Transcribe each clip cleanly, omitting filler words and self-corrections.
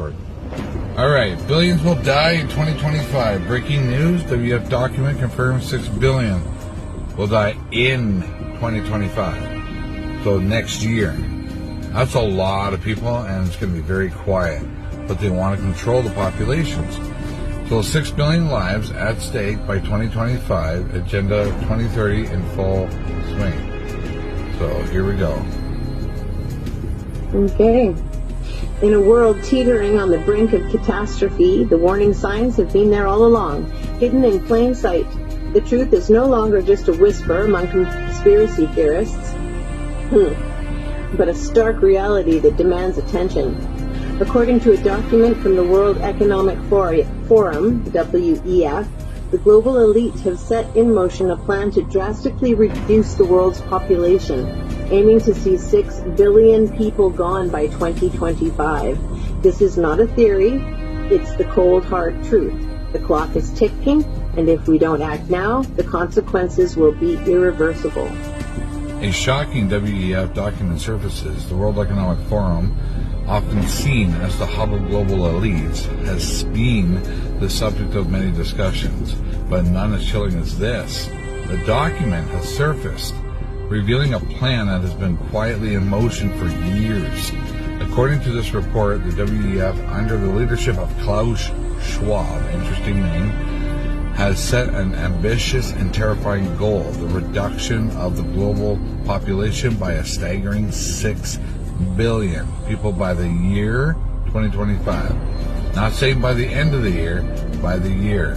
Discord. All right, billions will die in 2025. Breaking news, WF document confirms 6 billion will die in 2025. So next year. That's a lot of people, and it's going to be very quiet. But they want to control the populations. So 6 billion lives at stake by 2025, Agenda 2030 in full swing. So here we go. Okay. In a world teetering on the brink of catastrophe, the warning signs have been there all along, hidden in plain sight. The truth is no longer just a whisper among conspiracy theorists, but a stark reality that demands attention. According to a document from the World Economic Forum, WEF, the global elite have set in motion a plan to drastically reduce the world's population, aiming to see 6 billion people gone by 2025. This is not a theory, it's the cold, hard truth. The clock is ticking, and if we don't act now, the consequences will be irreversible. A shocking WEF document surfaces. The World Economic Forum, often seen as the hub of global elites, has been the subject of many discussions, but none as chilling as this. The document has surfaced, revealing a plan that has been quietly in motion for years. According to this report, the WEF, under the leadership of Klaus Schwab, interesting name, has set an ambitious and terrifying goal, the reduction of the global population by a staggering 6 billion people by the year 2025. Not saying by the end of the year, by the year.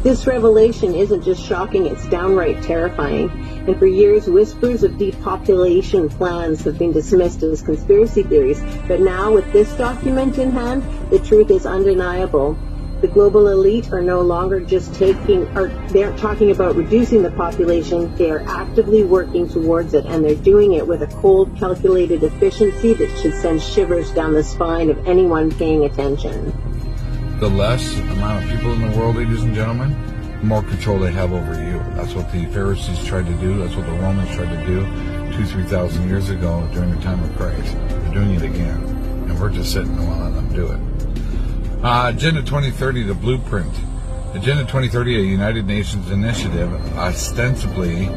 This revelation isn't just shocking, it's downright terrifying. And for years, whispers of depopulation plans have been dismissed as conspiracy theories. But now, with this document in hand, the truth is undeniable. The global elite are no longer just they aren't talking about reducing the population, they are actively working towards it, and they're doing it with a cold, calculated efficiency that should send shivers down the spine of anyone paying attention. The less amount of people in the world, ladies and gentlemen, the more control they have over you. That's what the Pharisees tried to do. That's what the Romans tried to do 2,000-3,000 years ago during the time of Christ. They're doing it again, and we're just sitting and letting them do it. Agenda 2030, the blueprint. Agenda 2030, a United Nations initiative ostensibly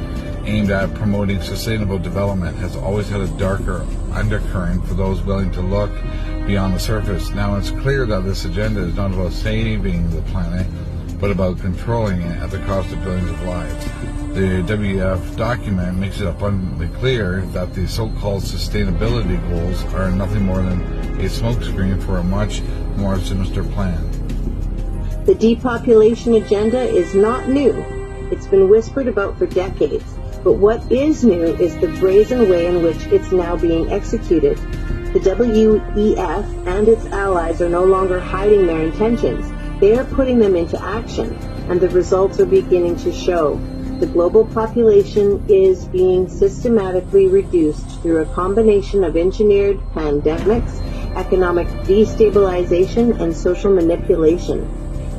aimed at promoting sustainable development, has always had a darker undercurrent for those willing to look beyond the surface. Now it's clear that this agenda is not about saving the planet, but about controlling it at the cost of billions of lives. The WEF document makes it abundantly clear that the so-called sustainability goals are nothing more than a smokescreen for a much more sinister plan. The depopulation agenda is not new. It's been whispered about for decades. But what is new is the brazen way in which it's now being executed. The WEF and its allies are no longer hiding their intentions. They are putting them into action, and the results are beginning to show. The global population is being systematically reduced through a combination of engineered pandemics, economic destabilization, and social manipulation.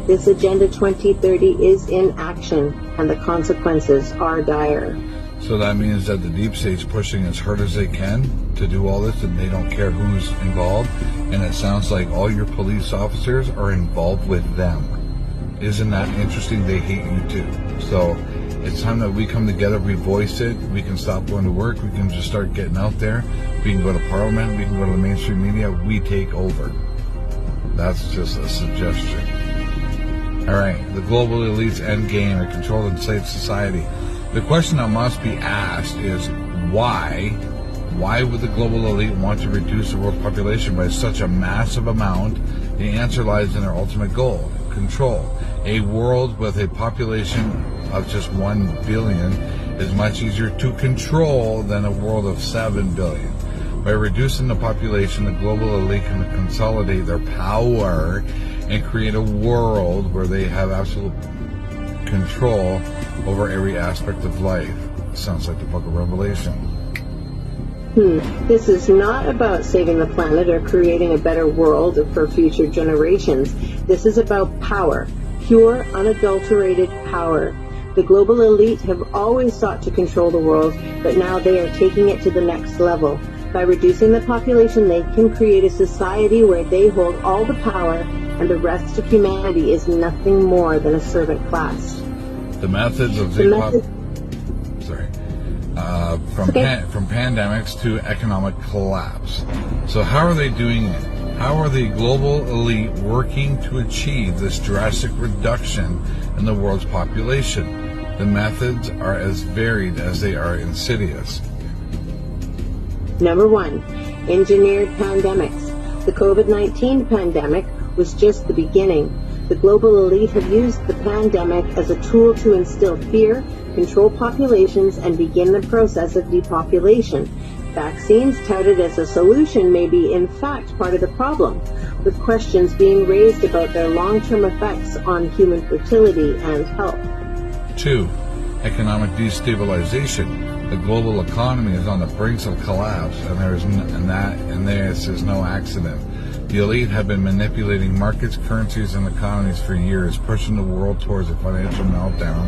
This Agenda 2030 is in action, and the consequences are dire. So that means that the deep state's pushing as hard as they can to do all this, and they don't care who's involved. And it sounds like all your police officers are involved with them. Isn't that interesting? They hate you too. So it's time that we come together, we voice it, we can stop going to work, we can just start getting out there, we can go to Parliament, we can go to the mainstream media, we take over. That's just a suggestion. Alright, the global elite's end game, a controlled and safe society. The question that must be asked is why? Why would the global elite want to reduce the world's population by such a massive amount? The answer lies in their ultimate goal, control. A world with a population of just 1 billion is much easier to control than a world of 7 billion. By reducing the population, the global elite can consolidate their power and create a world where they have absolute control over every aspect of life. Sounds like the book of Revelation. This is not about saving the planet or creating a better world for future generations. This is about power, pure, unadulterated power. The global elite have always sought to control the world, but now they are taking it to the next level. By reducing the population, they can create a society where they hold all the power and the rest of humanity is nothing more than a servant class. The methods of from pandemics to economic collapse. So how are they doing it? How are the global elite working to achieve this drastic reduction in the world's population? The methods are as varied as they are insidious. Number 1, engineered pandemics. The COVID-19 pandemic was just the beginning. The global elite have used the pandemic as a tool to instill fear, control populations, and begin the process of depopulation. Vaccines touted as a solution may be in fact part of the problem, with questions being raised about their long-term effects on human fertility and health. 2. Economic destabilization. The global economy is on the brink of collapse, and this is no accident. The elite have been manipulating markets, currencies, and economies for years, pushing the world towards a financial meltdown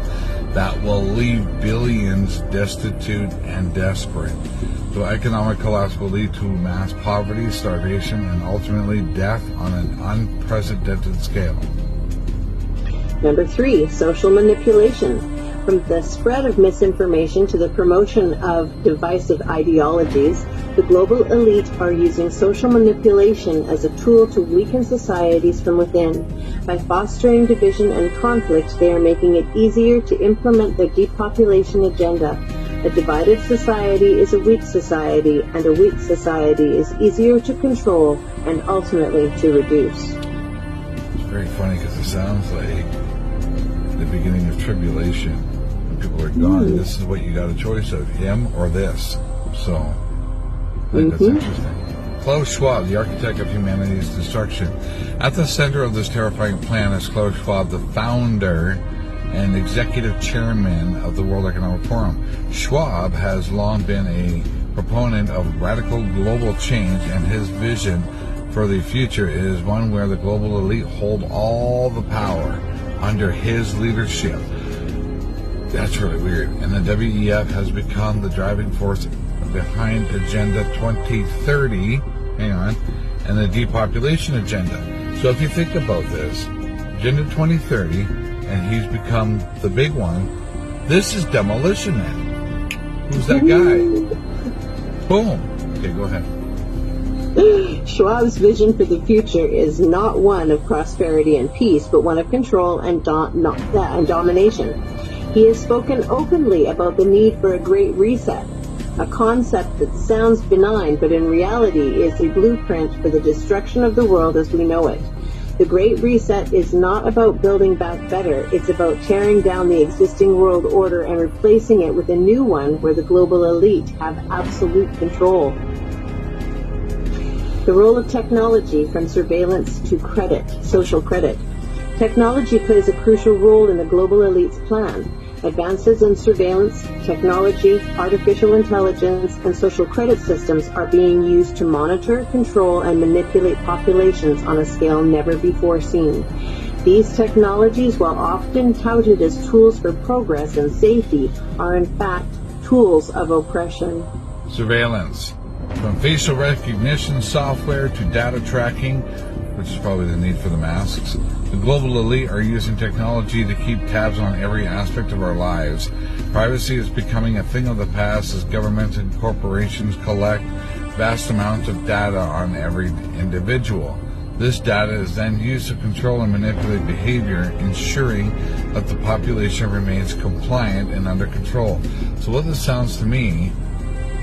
that will leave billions destitute and desperate. So economic collapse will lead to mass poverty, starvation, and ultimately death on an unprecedented scale. Number 3, social manipulation. From the spread of misinformation to the promotion of divisive ideologies, the global elite are using social manipulation as a tool to weaken societies from within. By fostering division and conflict, they are making it easier to implement their depopulation agenda. A divided society is a weak society, and a weak society is easier to control and ultimately to reduce. It's very funny because it sounds like the beginning of tribulation. When people are gone, this is what you got a choice of, him or this. So I think that's interesting. Klaus Schwab, the architect of humanity's destruction. At the center of this terrifying plan is Klaus Schwab, the founder and executive chairman of the World Economic Forum. Schwab has long been a proponent of radical global change, and his vision for the future is one where the global elite hold all the power under his leadership. That's really weird. And the WEF has become the driving force behind Agenda 2030, and the depopulation agenda. So if you think about this, Agenda 2030, and he's become the big one, this is Demolition Man. Who's that guy? Boom. Okay, go ahead. Schwab's vision for the future is not one of prosperity and peace, but one of control and domination. He has spoken openly about the need for a great reset, a concept that sounds benign, but in reality is a blueprint for the destruction of the world as we know it. The Great Reset is not about building back better, it's about tearing down the existing world order and replacing it with a new one where the global elite have absolute control. The role of technology, from surveillance to credit, social credit. Technology plays a crucial role in the global elite's plan. Advances in surveillance, technology, artificial intelligence, and social credit systems are being used to monitor, control, and manipulate populations on a scale never before seen. These technologies, while often touted as tools for progress and safety, are in fact tools of oppression. Surveillance. From facial recognition software to data tracking, which is probably the need for the masks, the global elite are using technology to keep tabs on every aspect of our lives. Privacy is becoming a thing of the past as governments and corporations collect vast amounts of data on every individual. This data is then used to control and manipulate behavior, ensuring that the population remains compliant and under control. So what this sounds to me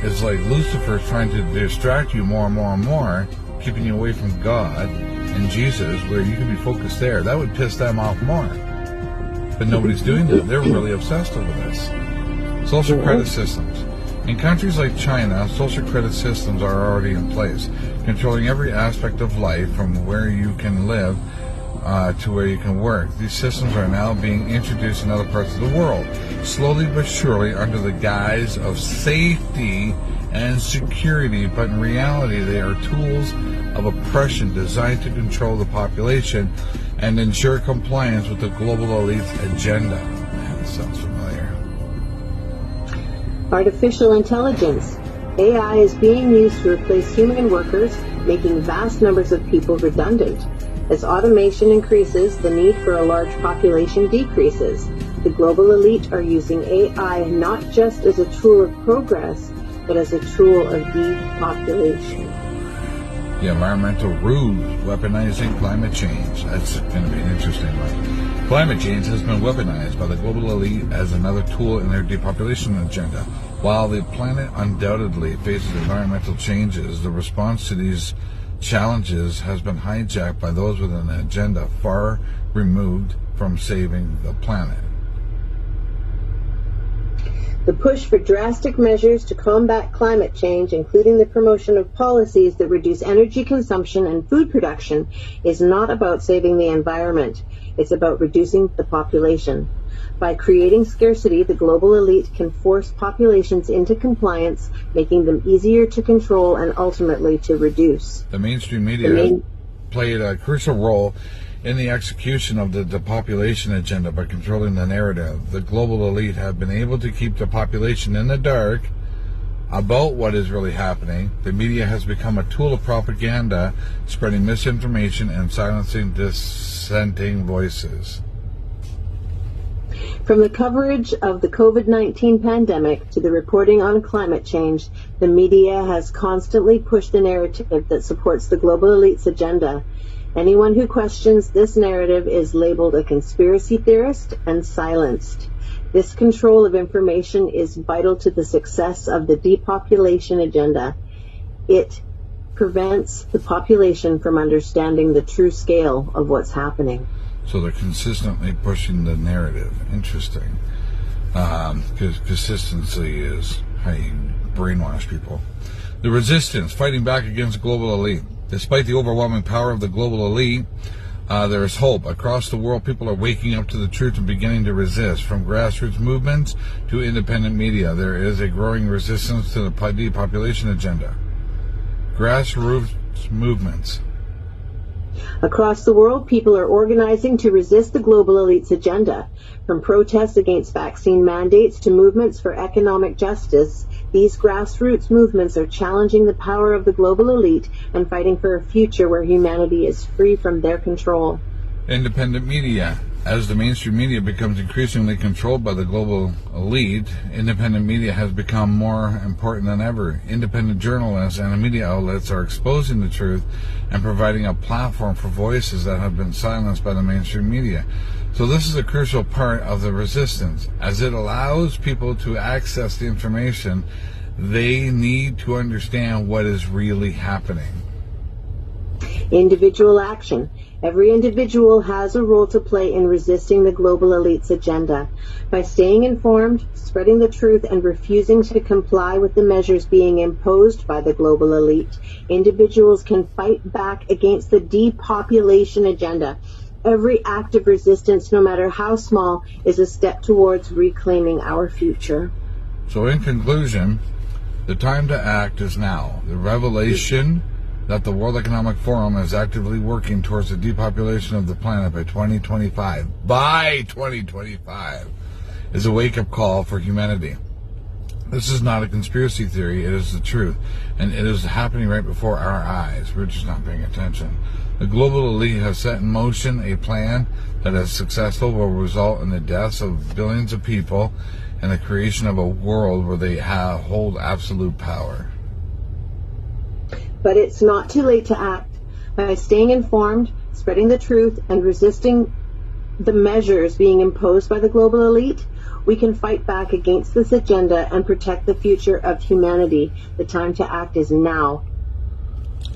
is like Lucifer trying to distract you more and more and more, keeping you away from God and Jesus, where you can be focused there. That would piss them off more. But nobody's doing that. They're really obsessed over this. Social credit systems. In countries like China, social credit systems are already in place, controlling every aspect of life from where you can live to where you can work. These systems are now being introduced in other parts of the world, slowly but surely under the guise of safety and security, but in reality they are tools of oppression designed to control the population and ensure compliance with the global elite's agenda. Man, this sounds familiar. Artificial intelligence. AI is being used to replace human workers, making vast numbers of people redundant. As automation increases, the need for a large population decreases. The global elite are using AI not just as a tool of progress, but as a tool of depopulation. The environmental ruse, weaponizing climate change. That's going to be an interesting one. Climate change has been weaponized by the global elite as another tool in their depopulation agenda. While the planet undoubtedly faces environmental changes, the response to these challenges has been hijacked by those with an agenda far removed from saving the planet. The push for drastic measures to combat climate change, including the promotion of policies that reduce energy consumption and food production, is not about saving the environment. It's about reducing the population. By creating scarcity, the global elite can force populations into compliance, making them easier to control and ultimately to reduce. The mainstream media played a crucial role in the execution of the depopulation agenda by controlling the narrative. The global elite have been able to keep the population in the dark about what is really happening. The media has become a tool of propaganda, spreading misinformation and silencing dissenting voices. From the coverage of the COVID-19 pandemic to the reporting on climate change, the media has constantly pushed the narrative that supports the global elite's agenda. Anyone who questions this narrative is labeled a conspiracy theorist and silenced. This control of information is vital to the success of the depopulation agenda. It prevents the population from understanding the true scale of what's happening. So they're consistently pushing the narrative. Interesting. Because consistency is how you brainwash people. The resistance, fighting back against the global elite. Despite the overwhelming power of the global elite, there is hope. Across the world, people are waking up to the truth and beginning to resist. From grassroots movements to independent media, there is a growing resistance to the depopulation agenda. Grassroots movements. Across the world, people are organizing to resist the global elite's agenda. From protests against vaccine mandates to movements for economic justice, these grassroots movements are challenging the power of the global elite and fighting for a future where humanity is free from their control. Independent media. As the mainstream media becomes increasingly controlled by the global elite, independent media has become more important than ever. Independent journalists and media outlets are exposing the truth and providing a platform for voices that have been silenced by the mainstream media. So this is a crucial part of the resistance. As it allows people to access the information, they need to understand what is really happening. Individual action. Every individual has a role to play in resisting the global elite's agenda. By staying informed, spreading the truth, and refusing to comply with the measures being imposed by the global elite, individuals can fight back against the depopulation agenda. Every act of resistance, no matter how small, is a step towards reclaiming our future. So in conclusion, the time to act is now. The revelation that the World Economic Forum is actively working towards the depopulation of the planet by 2025. By 2025 is a wake-up call for humanity. This is not a conspiracy theory, it is the truth. And it is happening right before our eyes. We're just not paying attention. The global elite has set in motion a plan that, if successful, will result in the deaths of billions of people and the creation of a world where they hold absolute power. But it's not too late to act. By staying informed, spreading the truth, and resisting the measures being imposed by the global elite, we can fight back against this agenda and protect the future of humanity. The time to act is now.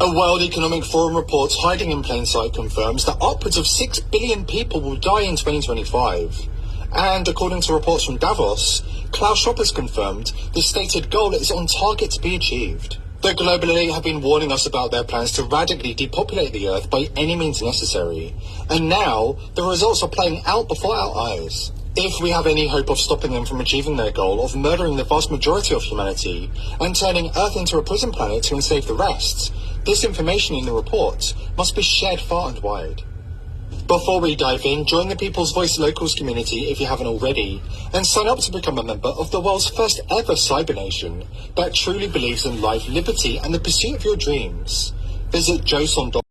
A World Economic Forum report hiding in plain sight confirms that upwards of 6 billion people will die in 2025. And according to reports from Davos, Klaus Schwab has confirmed the stated goal is on target to be achieved. The global elite have been warning us about their plans to radically depopulate the Earth by any means necessary. And now, the results are playing out before our eyes. If we have any hope of stopping them from achieving their goal of murdering the vast majority of humanity and turning Earth into a prison planet to enslave the rest, this information in the report must be shared far and wide. Before we dive in, join the People's Voice Locals community if you haven't already, and sign up to become a member of the world's first ever cyber nation that truly believes in life, liberty, and the pursuit of your dreams. Visit joson.com.